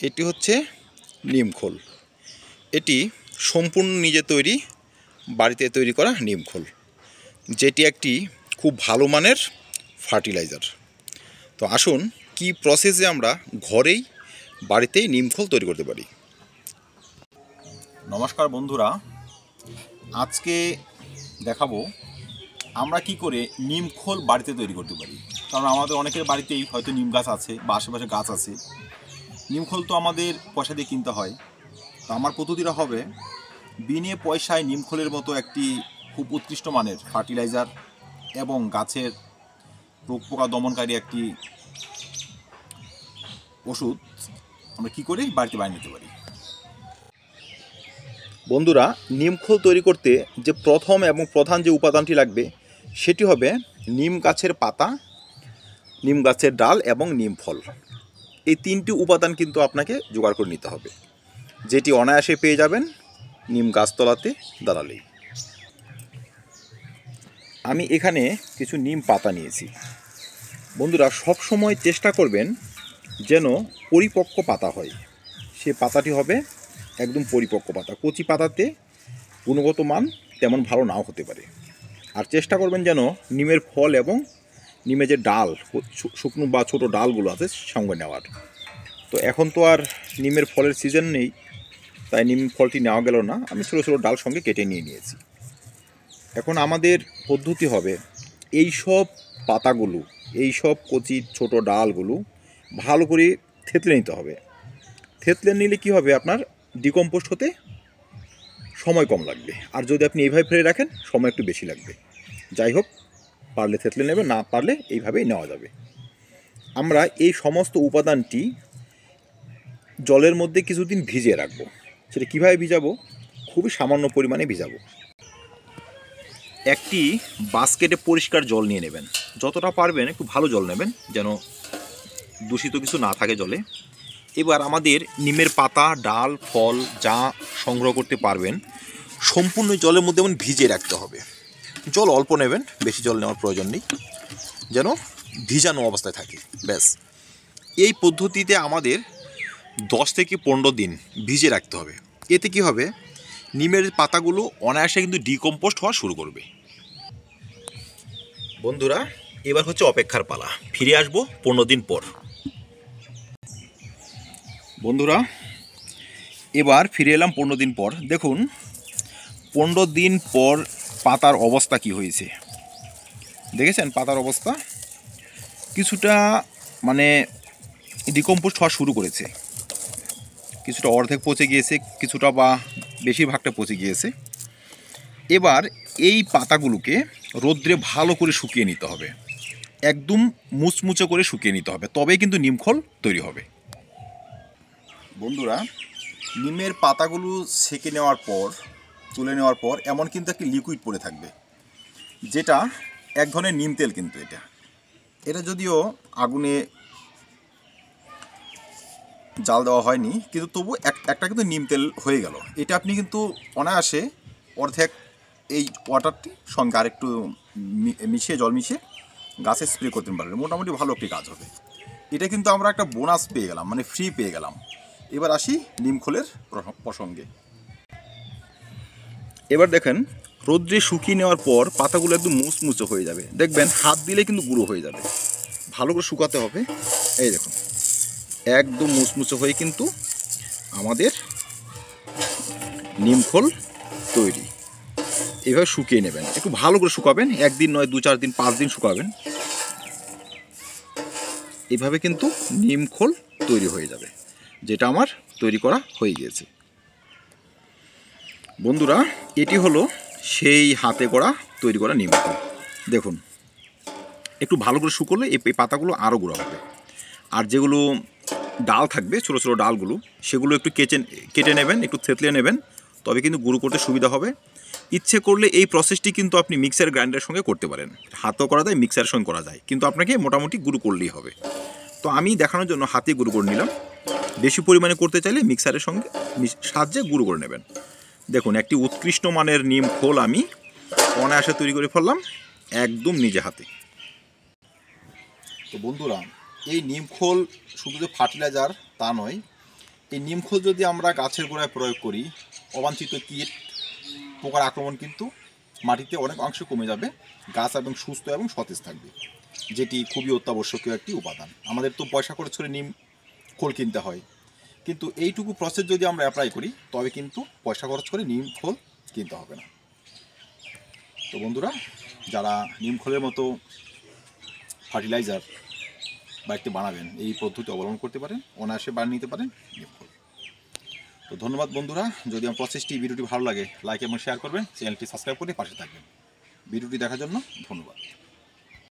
এটি হচ্ছে নিমখোল। এটি সম্পূর্ণ নিজে তৈরি, বাড়িতে তৈরি করা নিমখোল, যেটি একটি খুব ভালো মানের ফার্টিলাইজার। তো আসুন কি প্রসেসে আমরা ঘরেই বাড়িতেই নিমখোল তৈরি করতে পারি। নমস্কার বন্ধুরা, আজকে দেখাবো আমরা কি করে নিমখোল বাড়িতে তৈরি করতে পারি। কারণ আমাদের অনেকের বাড়িতেই হয়তো নিম গাছ আছে বা আশেপাশে গাছ আছে। নিমখোল তো আমাদের পয়সা দিয়ে কিনতে হয়। তো আমার পদ্ধতিটা হবে বিনে পয়সায় নিমখোলের মতো একটি খুব উৎকৃষ্ট মানের ফার্টিলাইজার এবং গাছের রোগ পোকা দমনকারী একটি ওষুধ আমরা কি করে বাড়িতে বানিয়ে নিতে পারি। বন্ধুরা, নিমখোল তৈরি করতে যে প্রথম এবং প্রধান যে উপাদানটি লাগবে সেটি হবে নিম গাছের পাতা, নিম গাছের ডাল এবং নিম ফল। এই তিনটি উপাদান কিন্তু আপনাকে জোগাড় করে নিতে হবে, যেটি অনায়াসে পেয়ে যাবেন নিম গাছতলাতে দাঁড়ালেই। আমি এখানে কিছু নিম পাতা নিয়েছি। বন্ধুরা, সব সময় চেষ্টা করবেন যেন পরিপক্ক পাতা হয়। সে পাতাটি হবে একদম পরিপক্ক পাতা। কচি পাতাতে গুণগত মান তেমন ভালো নাও হতে পারে। আর চেষ্টা করবেন যেন নিমের ফল এবং নিমের যে ডাল, শুকনো বা ছোটো ডালগুলো আছে সঙ্গে নেওয়ার। তো এখন তো আর নিমের ফলের সিজন নেই, তাই নিম ফলটি নেওয়া গেল না। আমি ছোটো ছোটো ডাল সঙ্গে কেটে নিয়েছি। এখন আমাদের পদ্ধতি হবে এই সব পাতাগুলো, এই সব কচি ছোট ডালগুলো ভালো করে থেতলে নিতে হবে। থেতলে নিলে কি হবে, আপনার ডিকম্পোস্ট হতে সময় কম লাগবে। আর যদি আপনি এইভাবে ফেলে রাখেন সময় একটু বেশি লাগবে। যাই হোক, পারলে থেতলে নেবে, না পারলে এইভাবেই নেওয়া যাবে। আমরা এই সমস্ত উপাদানটি জলের মধ্যে কিছুদিন ভিজিয়ে রাখবো। সেটা কীভাবে ভিজাবো? খুবই সামান্য পরিমাণে ভিজাবো। একটি বাস্কেটে পরিষ্কার জল নিয়ে নেবেন। যতটা পারবেন একটু ভালো জল নেবেন, যেন দূষিত কিছু না থাকে জলে। এবার আমাদের নিমের পাতা, ডাল, ফল যা সংগ্রহ করতে পারবেন সম্পূর্ণ জলের মধ্যে এমন ভিজিয়ে রাখতে হবে। জল অল্প নেবেন, বেশি জল নেওয়ার প্রয়োজন নেই, যেন ভিজানো অবস্থায় থাকে। ব্যাস, এই পদ্ধতিতে আমাদের 10 থেকে 15 দিন ভিজিয়ে রাখতে হবে। এতে কি হবে, নিমের পাতাগুলো অনায়াসে কিন্তু ডিকম্পোস্ট হওয়া শুরু করবে। বন্ধুরা, এবার হচ্ছে অপেক্ষার পালা। ফিরে আসবো 15 দিন পর। বন্ধুরা, এবার ফিরে এলাম 15 দিন পর। দেখুন 15 দিন পর পাতার অবস্থা কি হয়েছে দেখেছেন? পাতার অবস্থা কিছুটা মানে ডিকম্পোস্ট হওয়া শুরু করেছে। কিছুটা অর্ধেক পচে গিয়েছে, কিছুটা বা বেশিরভাগটা পচে গিয়েছে। এবার এই পাতাগুলোকে রোদ্রে ভালো করে শুকিয়ে নিতে হবে, একদম মুচমুচে করে শুকিয়ে নিতে হবে, তবেই কিন্তু নিমখোল তৈরি হবে। বন্ধুরা, নিমের পাতাগুলো সেকে নেওয়ার পর, তুলে নেওয়ার পর এমন কিন্তু একটি লিকুইড পড়ে থাকবে, যেটা এক ধরনের নিম তেল। কিন্তু এটা যদিও আগুনে জাল দেওয়া হয়নি, কিন্তু তবু একটা কিন্তু নিম তেল হয়ে গেল। এটা আপনি কিন্তু অনায়াসে অর্ধেক এই ওয়াটারটি সঙ্গে আরেকটু মিশিয়ে, জল মিশিয়ে গাছে স্প্রে করতে পারবেন। মোটামুটি ভালো একটি কাজ হবে। এটা কিন্তু আমরা একটা বোনাস পেয়ে গেলাম, মানে ফ্রি পেয়ে গেলাম। এবার আসি নিমখোলের প্রসঙ্গে। এবার দেখেন, রোদ্রে শুকিয়ে নেওয়ার পর পাতাগুলো একদম মুচমুচে হয়ে যাবে। দেখবেন হাত দিলে কিন্তু গুঁড়ো হয়ে যাবে। ভালো করে শুকাতে হবে। এই দেখুন, একদম মুচমুচে হয়ে কিন্তু আমাদের নিমখোল তৈরি। এইভাবে শুকিয়ে নেবেন, একটু ভালো করে শুকাবেন। একদিন নয়, 2-4 দিন, 5 দিন শুকাবেন। এইভাবে কিন্তু নিমখোল তৈরি হয়ে যাবে, যেটা আমার তৈরি করা হয়ে গিয়েছে। বন্ধুরা, এটি হলো সেই হাতে করা তৈরি করা নিমখোল। দেখুন, একটু ভালো করে শুকোলে এই পাতাগুলো আরও গুঁড়ো হবে। আর যেগুলো ডাল থাকবে, ছোটো ছোটো ডালগুলো, সেগুলো একটু কেটে নেবেন, একটু থেতলে নেবেন, তবে কিন্তু গুঁড়ো করতে সুবিধা হবে। ইচ্ছে করলে এই প্রসেসটি কিন্তু আপনি মিক্সার গ্রাইন্ডারের সঙ্গে করতে পারেন। হাতেও করা যায়, মিক্সারের সঙ্গে করা যায়, কিন্তু আপনাকে মোটামুটি গুঁড়ো করলেই হবে। তো আমি দেখানোর জন্য হাতে গুঁড়ো করে নিলাম। বেশি পরিমাণে করতে চাইলে মিক্সারের সঙ্গে সাহায্যে গুঁড়ো করে নেবেন। দেখুন, একটি উৎকৃষ্ট মানের নিমখোল আমি অনায়াসে তৈরি করে ফেললাম, একদম নিজে হাতে। তো বন্ধুরা, এই নিমখোল শুধু যে ফার্টিলাইজার তা নয়, এই নিমখোল যদি আমরা গাছের গোড়ায় প্রয়োগ করি, অবাঞ্ছিত কীট পোকার আক্রমণ কিন্তু মাটিতে অনেক অংশ কমে যাবে, গাছ এবং সুস্থ এবং সতেজ থাকবে, যেটি খুবই অত্যাবশ্যকীয় একটি উপাদান। আমাদের তো পয়সা খরচ করে নিম খোল কিনতে হয়, কিন্তু এইটুকু প্রসেস যদি আমরা অ্যাপ্লাই করি তবে কিন্তু পয়সা খরচ করে নিম খোল কিনতে হবে না। তো বন্ধুরা, যারা নিম খোলের মতো ফার্টিলাইজার বাড়িতে বানাবেন, এই পদ্ধতি অবলম্বন করতে পারেন, অনায়াসে বানিয়ে নিতে পারেন নিম খোল। তো ধন্যবাদ বন্ধুরা, যদি আমার প্রসেসটি ভিডিওটি ভালো লাগে লাইক এবং শেয়ার করবেন, চ্যানেলটি সাবস্ক্রাইব করে পাশে থাকবেন। ভিডিওটি দেখার জন্য ধন্যবাদ।